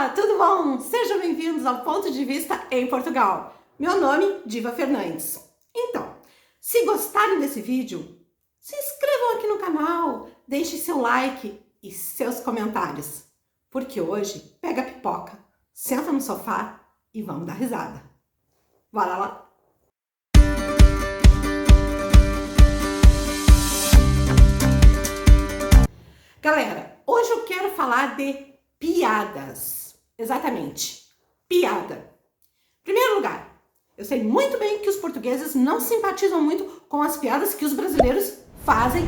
Olá, tudo bom? Sejam bem-vindos ao Ponto de Vista em Portugal. Meu nome, Diva Fernandes. Então, se gostarem desse vídeo, se inscrevam aqui no canal, deixem seu like e seus comentários, porque hoje pega a pipoca, senta no sofá e vamos dar risada. Bora lá? Galera, hoje eu quero falar de piadas. Exatamente, piada. Em primeiro lugar, eu sei muito bem que os portugueses não simpatizam muito com as piadas que os brasileiros fazem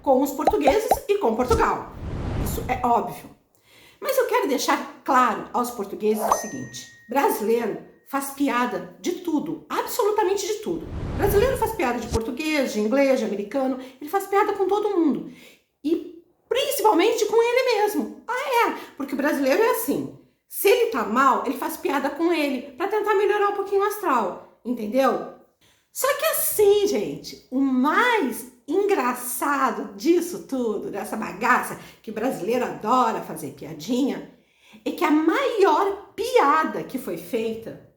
com os portugueses e com Portugal. Isso é óbvio. Mas eu quero deixar claro aos portugueses o seguinte: brasileiro faz piada de tudo, absolutamente de tudo. Brasileiro faz piada de português, de inglês, de americano, ele faz piada com todo mundo. E principalmente com ele mesmo. Porque o brasileiro é assim. Se ele tá mal, ele faz piada com ele para tentar melhorar um pouquinho o astral, entendeu? Só que assim, gente, o mais engraçado disso tudo, dessa bagaça que o brasileiro adora fazer piadinha, é que a maior piada que foi feita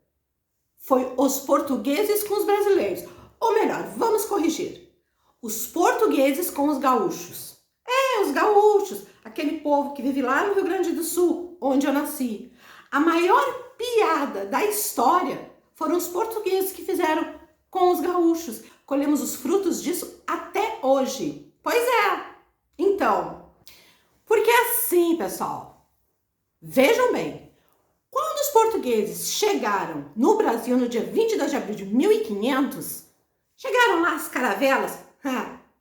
foi os portugueses com os brasileiros. Ou melhor, vamos corrigir. Os portugueses com os gaúchos. Os gaúchos, aquele povo que vive lá no Rio Grande do Sul, onde eu nasci. A maior piada da história foram os portugueses que fizeram com os gaúchos. Colhemos os frutos disso até hoje. Pois é. Então, porque assim, pessoal, vejam bem, quando os portugueses chegaram no Brasil no dia 22 de abril de 1500, chegaram lá as caravelas,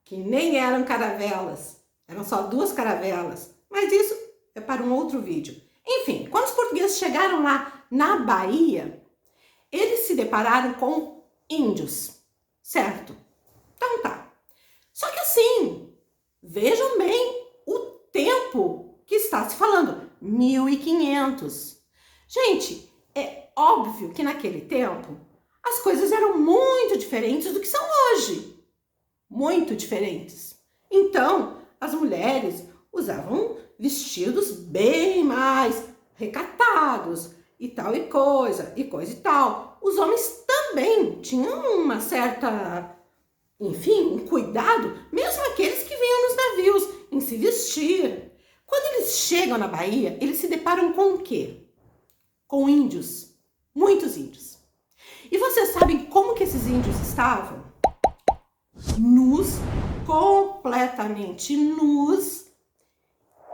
que nem eram caravelas. Eram só 2 caravelas, mas isso é para um outro vídeo. Enfim, quando os portugueses chegaram lá na Bahia, eles se depararam com índios, certo? Então tá. Só que assim, vejam bem o tempo que está se falando, 1500. Gente, é óbvio que naquele tempo as coisas eram muito diferentes do que são hoje. Muito diferentes. Então, as mulheres usavam vestidos bem mais recatados e tal e coisa e tal. Os homens também tinham uma certa, enfim, um cuidado, mesmo aqueles que vinham nos navios, em se vestir. Quando eles chegam na Bahia, eles se deparam com o quê? Com índios, muitos índios. E vocês sabem como que esses índios estavam? Nus, completamente nus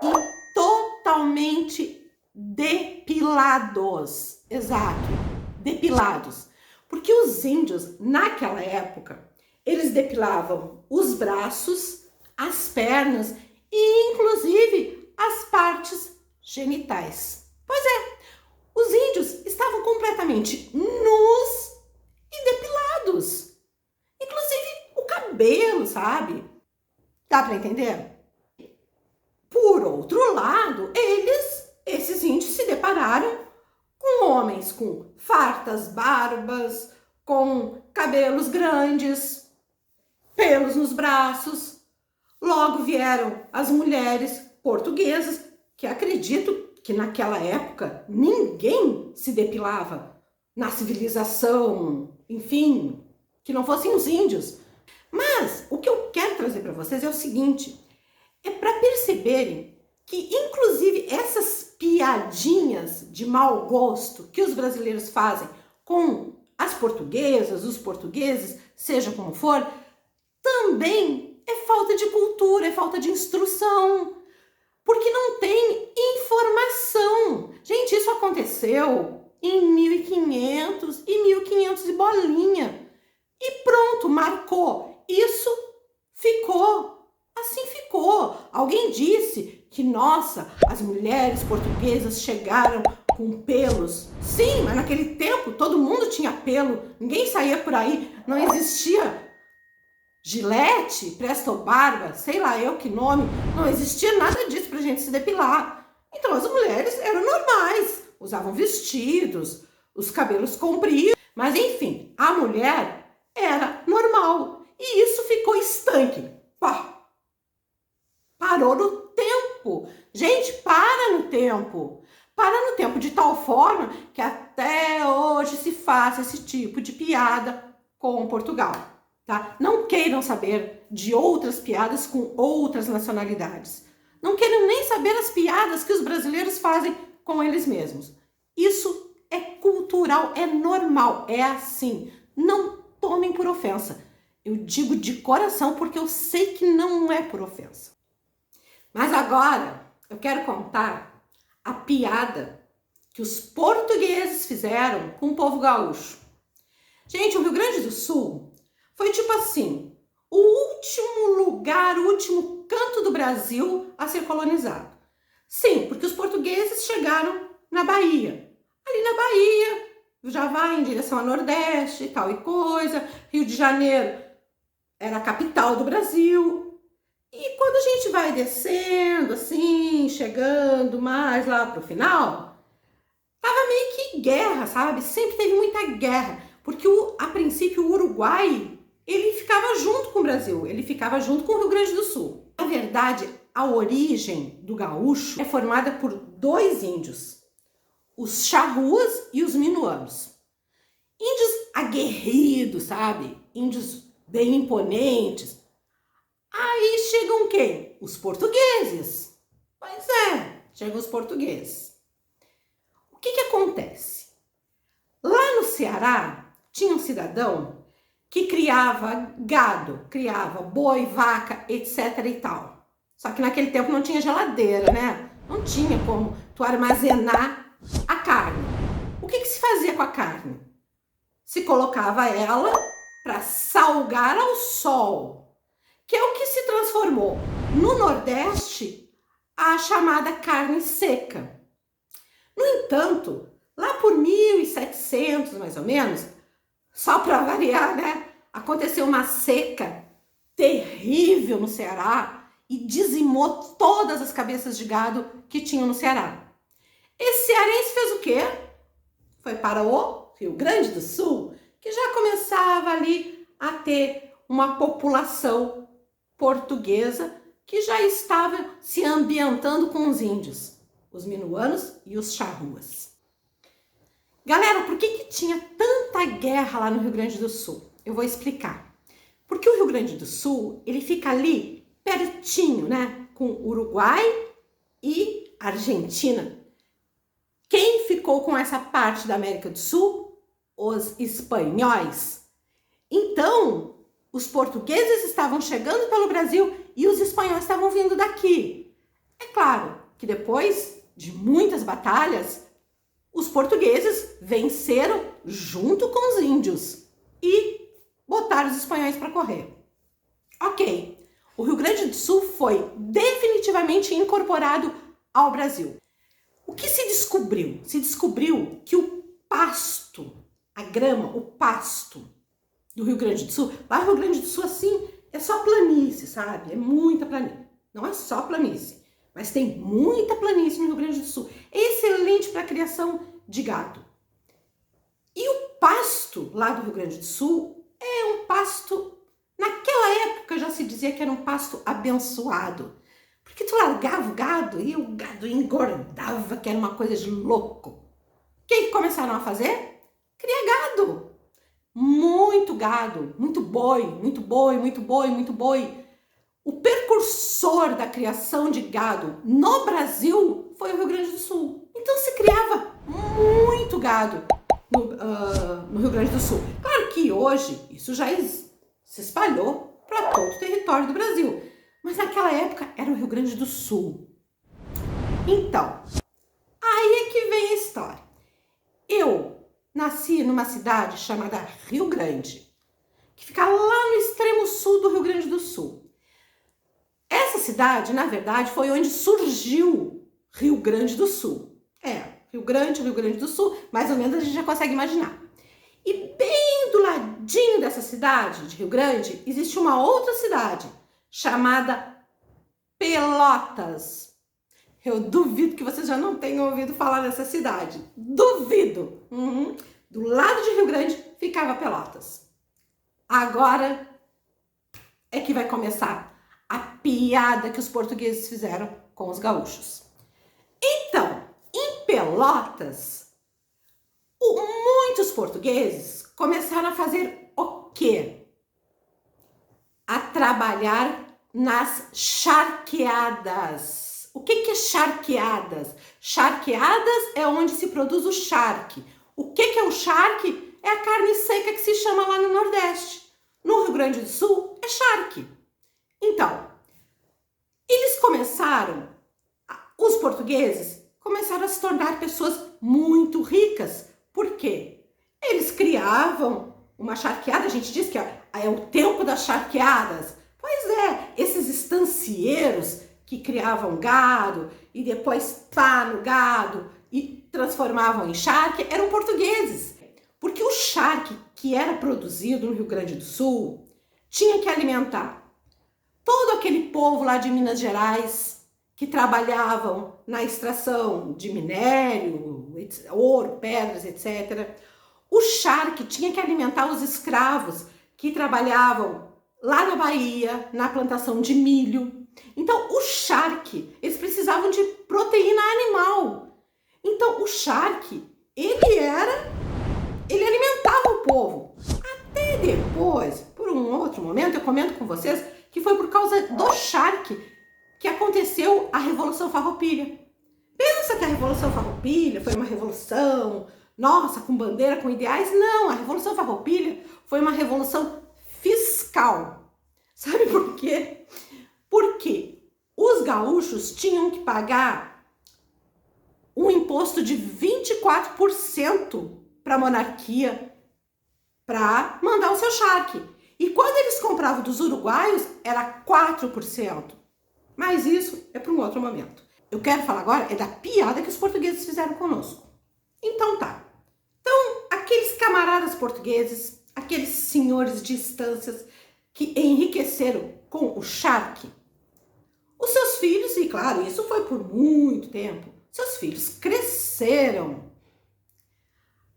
e totalmente depilados. Exato, depilados. Porque os índios, naquela época, eles depilavam os braços, as pernas e, inclusive, as partes genitais. Pois é, os índios estavam completamente nus e depilados. Inclusive o cabelo, sabe? Dá para entender? Por outro lado, esses índios se depararam com homens com fartas barbas, com cabelos grandes, pelos nos braços. Logo vieram as mulheres portuguesas, que acredito que naquela época ninguém se depilava na civilização, enfim, que não fossem os índios. Mas o que eu quero trazer para vocês é o seguinte, é para perceberem que inclusive essas piadinhas de mau gosto que os brasileiros fazem com as portuguesas, os portugueses, seja como for, também é falta de cultura, é falta de instrução, porque não tem informação. Gente, isso aconteceu em 1500 e 1500 e bolinha. E pronto, marcou. Isso ficou. Assim ficou. Alguém disse que, nossa, as mulheres portuguesas chegaram com pelos. Sim, mas naquele tempo todo mundo tinha pelo. Ninguém saía por aí. Não existia Gillette, Presto Barba, sei lá eu que nome. Não existia nada disso pra gente se depilar. Então as mulheres eram normais. Usavam vestidos, os cabelos compridos. Mas enfim, a mulher era normal. E isso ficou estanque. Parou no tempo. Gente, para no tempo. para no tempo de tal forma que até hoje se faça esse tipo de piada com Portugal, tá? Não queiram saber de outras piadas com outras nacionalidades. Não queiram nem saber as piadas que os brasileiros fazem com eles mesmos. Isso é cultural, é normal, é assim. Não tomem por ofensa. Eu digo de coração porque eu sei que não é por ofensa. Mas agora eu quero contar a piada que os portugueses fizeram com o povo gaúcho. Gente, o Rio Grande do Sul foi tipo assim, o último lugar, o último canto do Brasil a ser colonizado. Sim, porque os portugueses chegaram na Bahia. Ali na Bahia, já vai em direção ao Nordeste e tal e coisa. Rio de Janeiro era a capital do Brasil. E quando a gente vai descendo, assim, chegando mais lá pro final, tava meio que guerra, sabe? Sempre teve muita guerra. Porque, a princípio, o Uruguai, ele ficava junto com o Brasil. Ele ficava junto com o Rio Grande do Sul. Na verdade, a origem do gaúcho é formada por dois índios. Os charruas e os minuanos. Índios aguerridos, sabe? Índios bem imponentes. Aí chegam quem? Os portugueses. Pois é, chegam os portugueses. O que acontece? Lá no Ceará, tinha um cidadão que criava gado, criava boi, vaca, etc e tal. Só que naquele tempo não tinha geladeira, né? Não tinha como tu armazenar a carne. O que se fazia com a carne? Se colocava ela para salgar ao sol, que é o que se transformou no Nordeste a chamada carne seca. No entanto, lá por 1700 mais ou menos, só para variar, né? Aconteceu uma seca terrível no Ceará e dizimou todas as cabeças de gado que tinham no Ceará. Esse cearense fez o quê? Foi para o Rio Grande do Sul, que já começava ali a ter uma população portuguesa que já estava se ambientando com os índios, os minuanos e os charruas. Galera, por que tinha tanta guerra lá no Rio Grande do Sul? Eu vou explicar. Porque o Rio Grande do Sul, ele fica ali pertinho, né, com Uruguai e Argentina. Quem ficou com essa parte da América do Sul? Os espanhóis. Então, os portugueses estavam chegando pelo Brasil e os espanhóis estavam vindo daqui. É claro que depois de muitas batalhas, os portugueses venceram junto com os índios e botaram os espanhóis para correr. Ok, o Rio Grande do Sul foi definitivamente incorporado ao Brasil. O que se descobriu? Se descobriu que o pasto, a grama, o pasto do Rio Grande do Sul, lá no Rio Grande do Sul, assim, é só planície, sabe? É muita planície. Não é só planície, mas tem muita planície no Rio Grande do Sul. É excelente para a criação de gado. E o pasto lá do Rio Grande do Sul é um pasto, naquela época já se dizia que era um pasto abençoado. Porque tu largava o gado e o gado engordava, que era uma coisa de louco. O que começaram a fazer? Criar gado. Muito gado, muito boi, muito boi, muito boi, muito boi. O precursor da criação de gado no Brasil foi o Rio Grande do Sul. Então se criava muito gado no Rio Grande do Sul. Claro que hoje isso já se espalhou para todo o território do Brasil. Mas naquela época era o Rio Grande do Sul. Então, aí é que vem a história. Eu nasci numa cidade chamada Rio Grande, que fica lá no extremo sul do Rio Grande do Sul. Essa cidade, na verdade, foi onde surgiu Rio Grande do Sul. Rio Grande do Sul, mais ou menos a gente já consegue imaginar. E bem do ladinho dessa cidade, de Rio Grande, existe uma outra cidade, chamada Pelotas. Eu duvido que vocês já não tenham ouvido falar dessa cidade. Duvido! Do lado de Rio Grande ficava Pelotas. Agora é que vai começar a piada que os portugueses fizeram com os gaúchos. Então, em Pelotas, muitos portugueses começaram a fazer o quê? A trabalhar nas charqueadas. O que é charqueadas? Charqueadas é onde se produz o charque. O que é o charque? É a carne seca que se chama lá no Nordeste. No Rio Grande do Sul é charque. Então, eles começaram, os portugueses começaram a se tornar pessoas muito ricas. Por quê? Eles criavam uma charqueada, a gente diz que é o tempo das charqueadas. Pois é, esses estancieiros que criavam gado e depois pá no gado e transformavam em charque eram portugueses. Porque o charque que era produzido no Rio Grande do Sul tinha que alimentar todo aquele povo lá de Minas Gerais que trabalhavam na extração de minério, ouro, pedras, etc. O charque tinha que alimentar os escravos que trabalhavam lá na Bahia, na plantação de milho. Então, o charque, eles precisavam de proteína animal. Então, o charque, ele alimentava o povo. Até depois, por um outro momento, eu comento com vocês que foi por causa do charque que aconteceu a Revolução Farroupilha. Pensa que a Revolução Farroupilha foi uma revolução, nossa, com bandeira, com ideais? Não, a Revolução Farroupilha foi uma revolução fiscal. Sabe por quê? Porque os gaúchos tinham que pagar um imposto de 24% para a monarquia para mandar o seu charque. E quando eles compravam dos uruguaios, era 4%. Mas isso é para um outro momento. Eu quero falar agora da piada que os portugueses fizeram conosco. Então tá. Então, aqueles camaradas portugueses, aqueles senhores de estâncias que enriqueceram com o charque, os seus filhos, e claro, isso foi por muito tempo, seus filhos cresceram.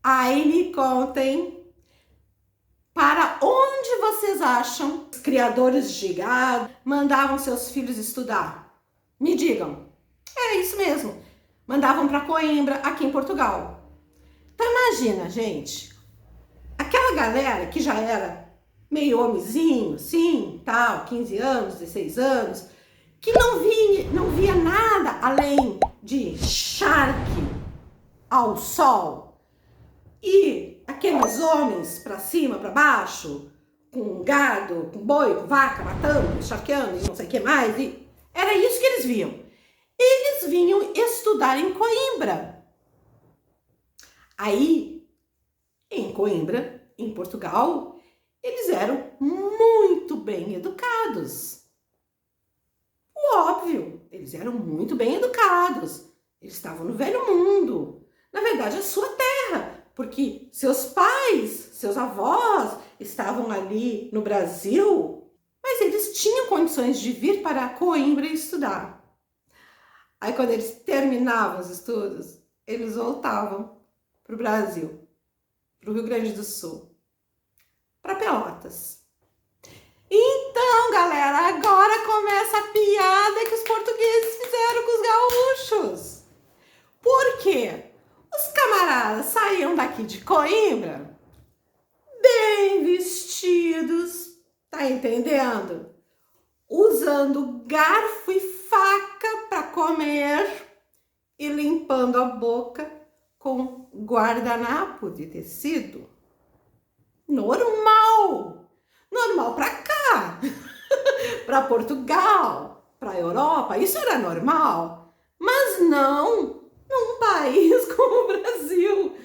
Aí me contem, para onde vocês acham os criadores de gado mandavam seus filhos estudar? Me digam. É isso mesmo. Mandavam para Coimbra, aqui em Portugal. Então imagina, gente, aquela galera que já era meio homenzinho, sim, tal, 15 anos, 16 anos, que não via nada além de charque ao sol e aqueles homens para cima, para baixo, com gado, com boi, com vaca, matando, charqueando e não sei o que mais. E era isso que eles viam. Eles vinham estudar em Coimbra. Aí, em Coimbra, em Portugal, eles eram muito bem educados. Óbvio, eles eram muito bem educados. Eles estavam no velho mundo. Na verdade, a sua terra. Porque seus pais, seus avós estavam ali no Brasil, mas eles tinham condições de vir para Coimbra e estudar. Aí, quando eles terminavam os estudos, eles voltavam para o Brasil, para o Rio Grande do Sul, para Pelotas. Então, galera, agora começa a piada que os portugueses fizeram com os gaúchos. Por quê? Os camaradas saíam daqui de Coimbra bem vestidos, tá entendendo? Usando garfo e faca para comer e limpando a boca com guardanapo de tecido. Normal para cá, para Portugal, para Europa, isso era normal, mas não num país como o Brasil,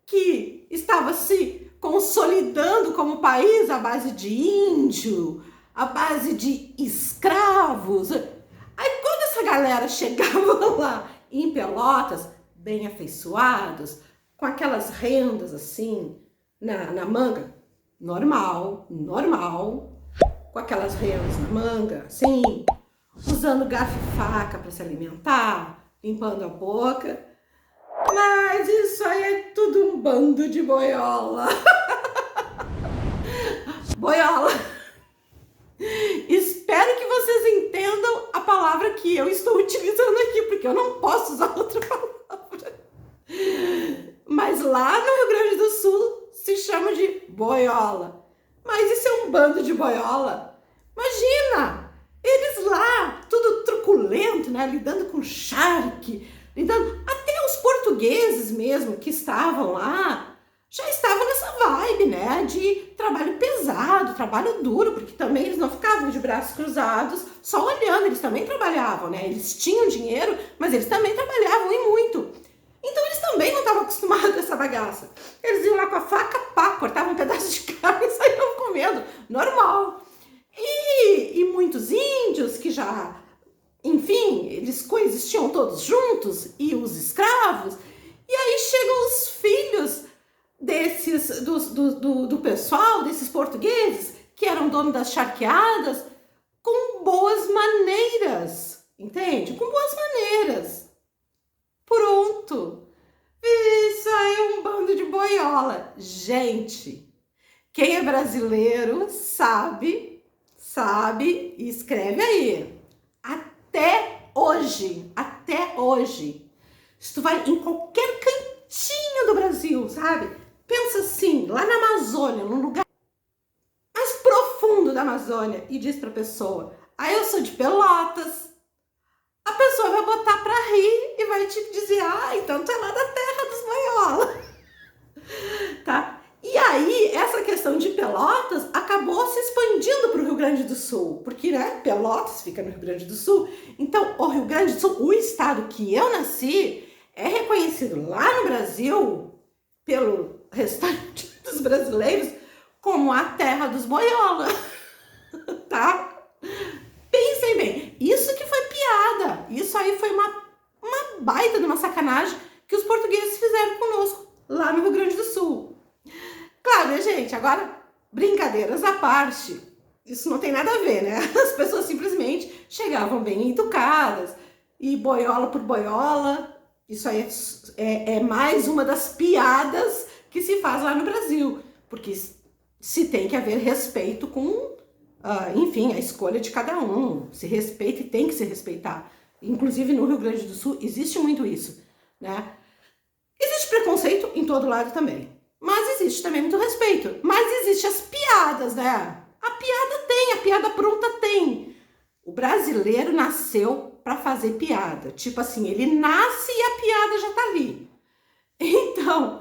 que estava se consolidando como país à base de índio, à base de escravos. Aí quando essa galera chegava lá em Pelotas, bem afeiçoados, com aquelas rendas assim na manga, normal, com aquelas rendas na manga, assim, usando garfo e faca para se alimentar, limpando a boca. Mas isso aí é tudo um bando de boiola. Boiola. Espero que vocês entendam a palavra que eu estou utilizando aqui, porque eu não posso usar outra palavra. lá no Rio Grande do Sul se chamam de boiola. Mas isso é um bando de boiola. Imagina, eles lá, tudo truculento, né? Lidando com charque, lidando... Até os portugueses mesmo que estavam lá, já estavam nessa vibe, né? De trabalho pesado, trabalho duro, porque também eles não ficavam de braços cruzados só olhando, eles também trabalhavam, né? Eles tinham dinheiro, mas eles também trabalhavam e muito. Então eles também não estavam acostumados com essa bagaça. Eles iam lá com a faca, pá, cortavam um pedaço de carne e saíam comendo, normal. E muitos índios que já, enfim, eles coexistiam todos juntos, e os escravos. E aí chegam os filhos desses, do pessoal, desses portugueses, que eram donos das charqueadas, com boas maneiras, entende? Com boas maneiras. Pronto. Isso aí é um bando de boiola. Gente, quem é brasileiro sabe, e escreve aí. Até hoje, se tu vai em qualquer cantinho do Brasil, sabe? Pensa assim, lá na Amazônia, num lugar mais profundo da Amazônia, e diz pra pessoa, eu sou de Pelotas. A pessoa vai botar pra rir e vai te dizer, então tu é lá da terra dos boiola. Tá? E aí, essa questão de Pelotas acabou se expandindo para o Rio Grande do Sul, porque, né, Pelotas fica no Rio Grande do Sul. Então, o Rio Grande do Sul, o estado que eu nasci, é reconhecido lá no Brasil, pelo restante dos brasileiros, como a terra dos boiola. Tá? Pensem bem, isso que foi piada, isso aí foi uma baita de uma sacanagem que os portugueses fizeram conosco lá no Rio Grande do Sul. Claro, né, gente? Agora, brincadeiras à parte, isso não tem nada a ver, né? As pessoas simplesmente chegavam bem educadas, e boiola por boiola, isso aí é mais uma das piadas que se faz lá no Brasil, porque se tem que haver respeito com, enfim, a escolha de cada um, se respeita e tem que se respeitar. Inclusive no Rio Grande do Sul existe muito isso, né? Existe preconceito em todo lado também, mas existe também muito respeito. Mas existe as piadas, né? A piada pronta tem. O brasileiro nasceu para fazer piada. Tipo assim, ele nasce e a piada já tá ali. Então,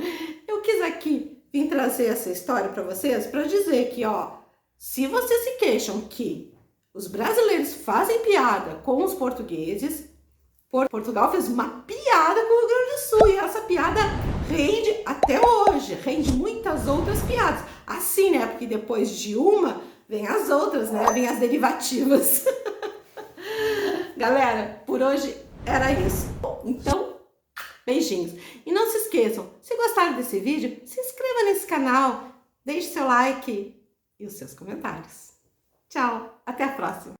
eu quis aqui vir trazer essa história para vocês, para dizer que, se vocês se queixam que os brasileiros fazem piada com os portugueses, Portugal fez uma piada com o Rio Grande do Sul, e essa piada rende até hoje, rende muitas outras piadas. Assim, né? Porque depois de uma, vem as outras, né? Vem as derivativas. Galera, por hoje era isso. Bom, então, beijinhos. E não se esqueçam, se gostaram desse vídeo, se inscreva nesse canal, deixe seu like e os seus comentários. Tchau, até a próxima.